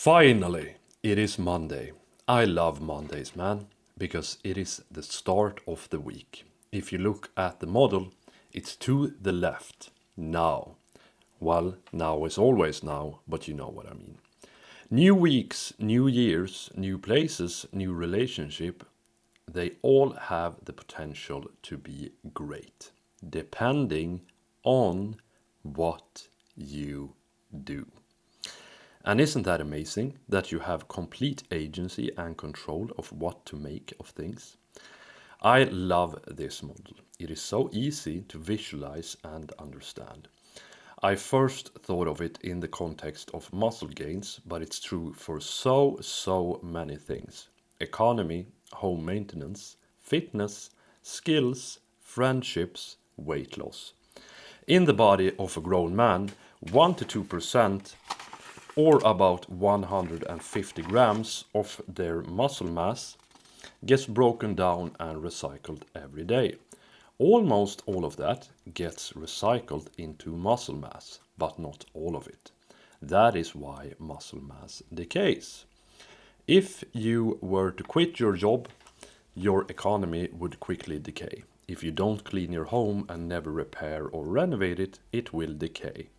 Finally, it is Monday. I love Mondays, man, because it is the start of the week. If you look at the model, it's to the left, now. Well, now is always now, but you know what I mean. New weeks, new years, new places, new relationship, they all have the potential to be great, depending on what you do. And isn't that amazing that you have complete agency and control of what to make of things? I love this model. It is so easy to visualize and understand. I first thought of it in the context of muscle gains, but it's true for so many things. Economy, home maintenance, fitness, skills, friendships, weight loss. In the body of a grown man, 1 to 2% or about 150 grams of their muscle mass gets broken down and recycled every day. Almost all of that gets recycled into muscle mass, but not all of it. That is why muscle mass decays. If you were to quit your job, your economy would quickly decay. If you don't clean your home and never repair or renovate it, it will decay.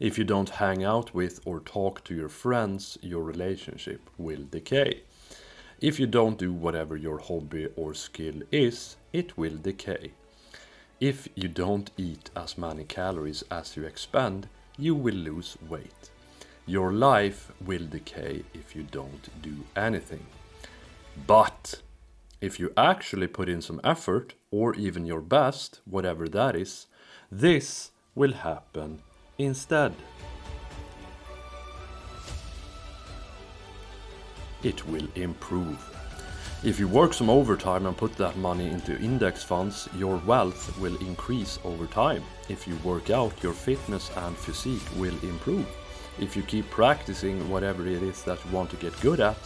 If you don't hang out with or talk to your friends, your relationship will decay. If you don't do whatever your hobby or skill is, it will decay. If you don't eat as many calories as you expend, you will lose weight. Your life will decay if you don't do anything. But if you actually put in some effort, or even your best, whatever that is, this will happen instead. It will improve. If you work some overtime and put that money into index funds, your wealth will increase over time. If you work out, your fitness and physique will improve. If you keep practicing whatever it is that you want to get good at,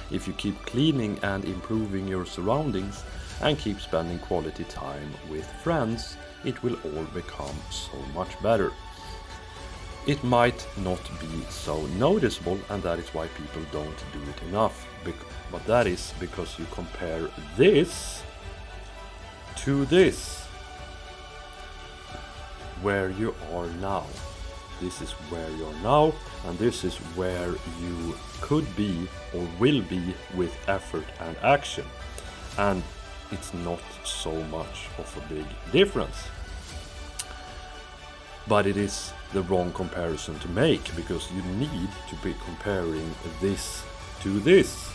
if you keep cleaning and improving your surroundings, and keep spending quality time with friends, it will all become so much better. It might not be so noticeable, and that is why people don't do it enough. But that is because you compare this to this, where you are now. This is where you are now, and this is where you could be or will be with effort and action. And it's not so much of a big difference. But it is the wrong comparison to make, because you need to be comparing this to this,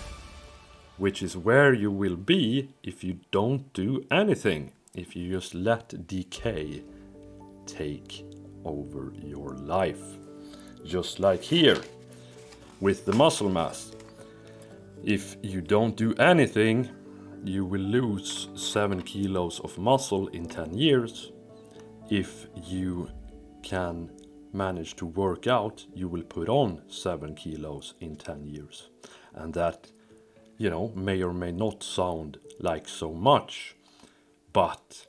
which is where you will be if you don't do anything, if you just let decay take over your life. Just like here with the muscle mass. If you don't do anything, you will lose 7 kilos of muscle in 10 years. If you can manage to work out, you will put on 7 kilos in 10 years. And that, may or may not sound like so much, but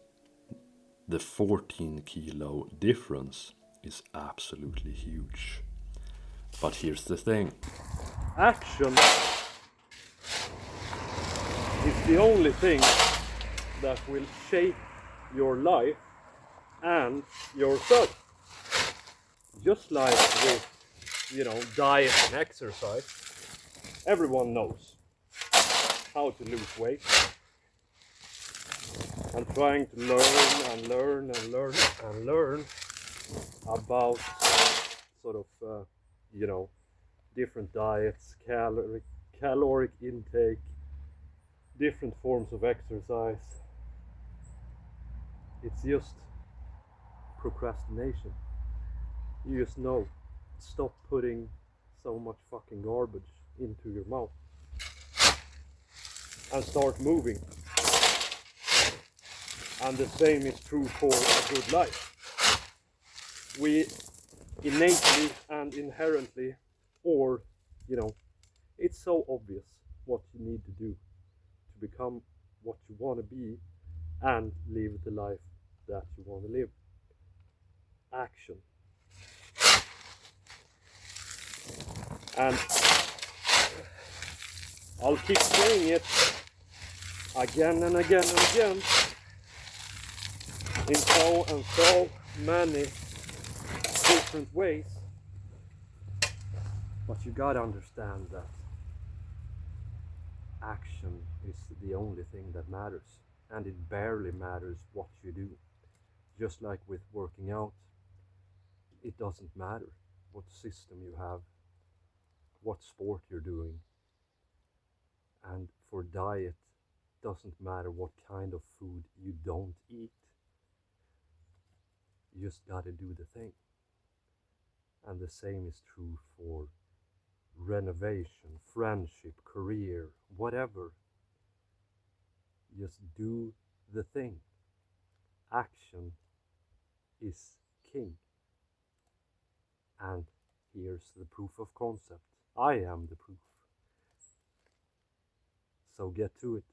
the 14 kilo difference is absolutely huge. But here's the thing. Action is the only thing that will shape your life and yourself. Just like with, diet and exercise, everyone knows how to lose weight. I'm trying to learn about sort of, different diets, caloric intake, different forms of exercise. It's just procrastination. You just know, stop putting so much fucking garbage into your mouth and start moving. And the same is true for a good life. We innately and inherently, or, it's so obvious what you need to do to become what you want to be and live the life that you want to live. Action. And I'll keep saying it again and again and again in so many different ways. But you gotta understand that action is the only thing that matters, and it barely matters what you do. Just like with working out, it doesn't matter what system you have, what sport you're doing, and for diet, doesn't matter what kind of food you don't eat. You just gotta do the thing. And the same is true for renovation, friendship, career, whatever. Just do the thing. Action is king. And here's the proof of concept. I am the proof. So get to it.